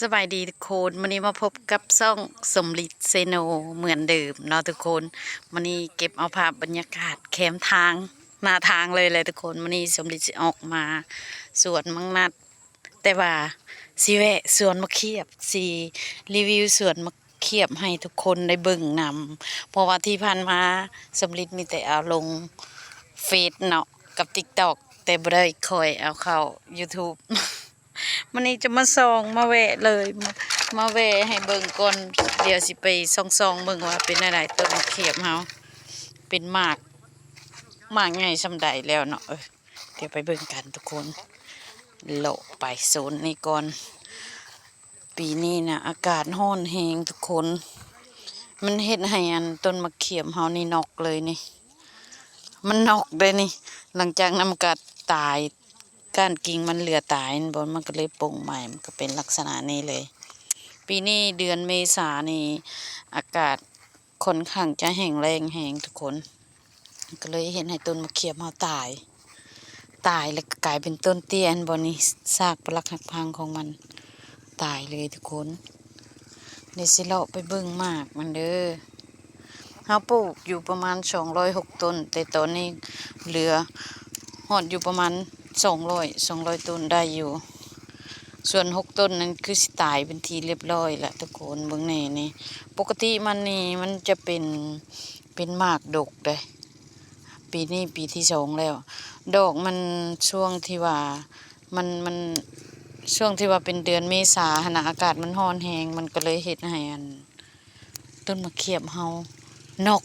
สบายดีทุกคนวันนี้มาพบกับซ่องสมฤทธิ์เซโนเหมือนเดิมเนาะทุกคนวันนี้เก็บเอาภาพบรรยากาศแคมทางหน้าทางเลยทุกคนวันนี้สมฤทธิ์จะออกมาสวนมังนัดแต่ว่าสิแวะสวนมะเขียบสีรีวิวสวนมะเขียบให้ทุกคนได้เบิ่งนำเพราะว่าที่ผ่านมาสมฤทธิ์มีแต่เอาลงเฟซเนาะกับติ๊กต็อกแต่บ่ได้คอยเอาเข้า YouTube วันนี้จะมาส่องมาแวะเลยมาแวะให้เบิ่งก่อนเดี๋ยวสิไปส่องเบิ่งว่าเป็นอะไรต้นมะเขียบเฮาเป็นหมากใหญ่ซำใดแล้วเนาะเดี๋ยวไปเบิ่งกันทุกคนโลไปโซนนี้ก่อนปีนี้นะอากาศร้อนแฮงทุกคนมันเฮ็ดให้อันต้นมะเขียบเฮานี่นอกเลยนี่มันนอกเลยนี่หลังจากน้ำกัดตายก้านกิ่งมันเหลือตายบนมันก็เลยปลงใหม่มันก็เป็นลักษณะนี้เลยปีนี้เดือนเมษานี่อากาศค่อนข้างจะแห้งแรงแห้งทุกคนก็เลยเห็นให้ต้นมะเขียบเฮาตายแล้วก็กลายเป็นต้นเตี้ยนบนนี้ซากปรักหักพังของมันตายเลยทุกคนเดี๋ยวสิเลาะไปเบิ่งมากมันเด้อเฮาปลูกอยู่ประมาณ206ต้นแต่ตอนนี้เหลือหอดอยู่ประมาณ200ต้นได้อยู่ส่วน6ต้นนั้นคือสิตายเป็นทีเรียบร้อยละทุกคนเบิ่งแน่นี่ปกติมันนี่มันจะเป็นหมากดกเลยปีนี้ปีที่2แล้วดอกมันช่วงที่ว่ามันช่วงที่ว่าเป็นเดือนเมษาหณะอากาศมันร้อนแรงมันก็เลยเฮ็ดให้อันต้นมะเขียบเฮานอก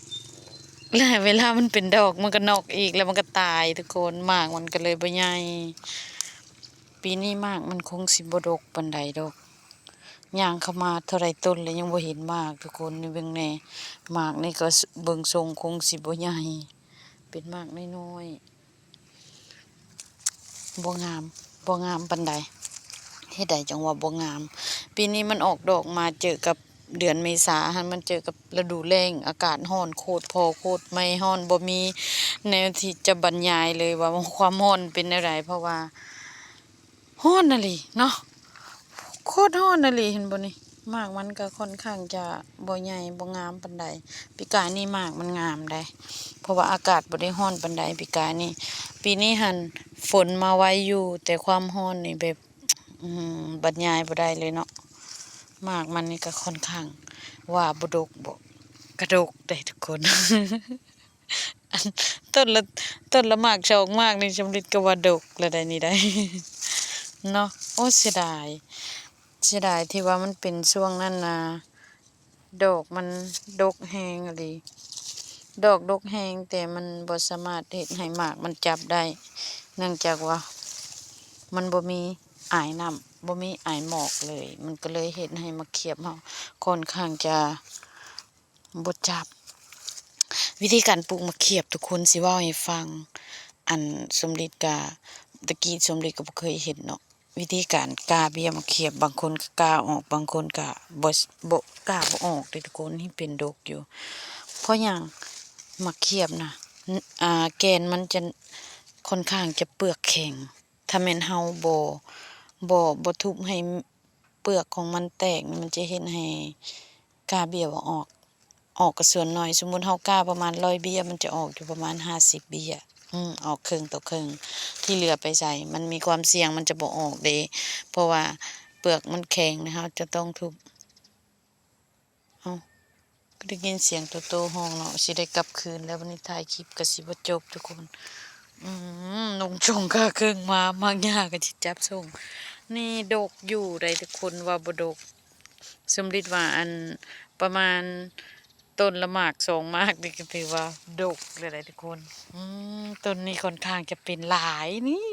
แล้วเวลามันเป็นดอกมันก็นอกอีกแล้วมันก็ตายทุกคนหมากมันก็เลยบ่ใหญ่ปีนี้หมากมันคงสิบ่ดกปานใดดอกย่างเข้ามาเท่าไรต้นแล้วยังบ่เห็นหมากทุกคนนี่เบิ่งแน่หมากนี่ก็เบิ่งทรงคงสิบ่ใหญ่เป็นหมากน้อยๆบ่งามปานใดเฮ็ดใดจังว่าบ่งามปีนี้มันออกดอกมาเจอกับเดือนเมษาหันมันเจอกับฤดูแล้งอากาศร้อนโคตรพอโคตรไม่ร้อนบ่มีแนวที่จะบรรยายเลยว่าความร้อนเป็นจั่งใดเพราะว่าร้อนน่ะลิเนาะโคตรร้อนน่ะลิเห็นบ่นี่หมากมันก็ค่อนข้างจะบ่ใหญ่บ่งามปานใดปีกายนี่หมากมันงามได้เพราะว่าอากาศบ่ได้ร้อนปานใดปีกายนี่ปีนี้หันฝนมาไวอยู่แต่ความร้อนนี่แบบบรรยายบ่ได้เลยเนาะหมากมันนี่ก็ค่อนข้างว่าบ่ดกบ่กระดกได้ทุกคน อันต้นละหมากสองหมากนี่สำลิดก็ว่าดกแล้วได้นี่ได้ เนาะโอ้เสียดายที่ว่ามันเป็นช่วงนั้นนะดอกมันดกแฮงอะลิดอกดกแฮงแต่มันบ่สามารถเฮ็ดให้หมากมันจับได้เนื่องจากว่ามันบ่มีอายน้ำบ่มีอายหมอกเลยมันก็เลยเฮ็ดให้มะเขียบเฮาค่อนข้างจะบ่จับวิธีการปลูกมะเขียบทุกคนสิเว้าให้ฟังอันสมฤทธิ์ก็ตะกี้สมฤทธิ์ก็บ่เคยเห็นเนาะวิธีการกาเบี้ยมะเขียบบางคนก็กาออกบางคนก็บ่กาบ่ออกเด้ทุกคนที่เป็นดกอยู่เพราะหยังมะเขียบน่ะแกนมันจะค่อนข้างจะเปลือกแข็งถ้าแม่นเฮาบ่ทุบให้เปลือกของมันแตกมันจะเฮ็ดให้กาเบี้ยบ่ออกก็ส่วนน้อยสมมุติเฮากาประมาณ100เบี้ยมันจะออกอยู่ประมาณ50เบี้ยออกครึ่งต่อครึ่งที่เหลือไปใส่มันมีความเสี่ยงมันจะบ่ออกเด้เพราะว่าเปลือกมันแข็งนะคะจะต้องทุบเอ้าก็ได้ยินเสียงโตโตห้องเนาะสิได้กลับคืนแล้ววันนี้ถ่ายคลิปก็สิบ่จบทุกคนนงชงค่าเครื่องมามากยากก็สิจับส่งนี่ดกอยู่ได้ทุกคนว่าบ่ดกสมฤทธิ์ว่าอันประมาณต้นละหมาก2หมากนี่ก็ถือว่าดกเลยได้ทุกคนต้นนี้ค่อนข้างจะเป็นหลายนี่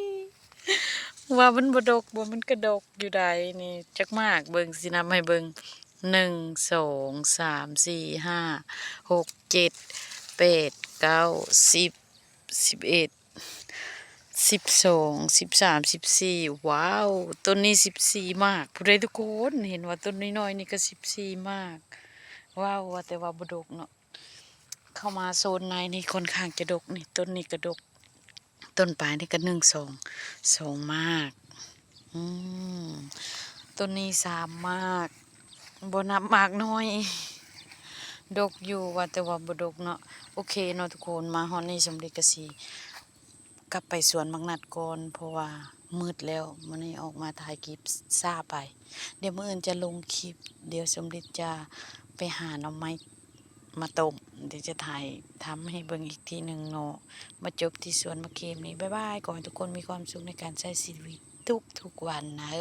ว่ามันบ่ดกบ่มันก็ดกอยู่ได้นี่จักหมากเบิ่งสินับให้เบิ่ง1 2 3 4 5 6 7 8 9 10 11 12 13 14ว้าวต้นนี้14หมากผู้ใดทุกคนเห็นว่าต้นน้อยๆนี่ก็14หมากว้าวว่าแต่ว่าบ่ดกเนาะเข้ามาโซนในนี่ค่อนข้างจะดกนี่ต้นนี้ก็ดกต้นปลายนี่ก็1 2 2หมาก ต้นนี้สามมากบ่นับมากน้อย ดกอยู่ว่าแต่ว่าบ่ดกเนาะโอเคเนาะทุกคนมาฮอดนี้สำเร็จก็สิกลับไปสวนบักนัดก่อนเพราะว่ามืดแล้วมื้อนี้ออกมาถ่ายคลิปช้าไปเดี๋ยวมื้ออื่นจะลงคลิปเดี๋ยวสมฤทธิ์จะไปหาหน่อไม้มาต้มเดี๋ยวจะถ่ายทำให้เบิ่งอีกทีหนึ่งเนาะมาจบที่สวนมะเขือนี้บ๊ายบายขอให้ทุกคนมีความสุขในการใช้ชีวิตทุกๆวันนะ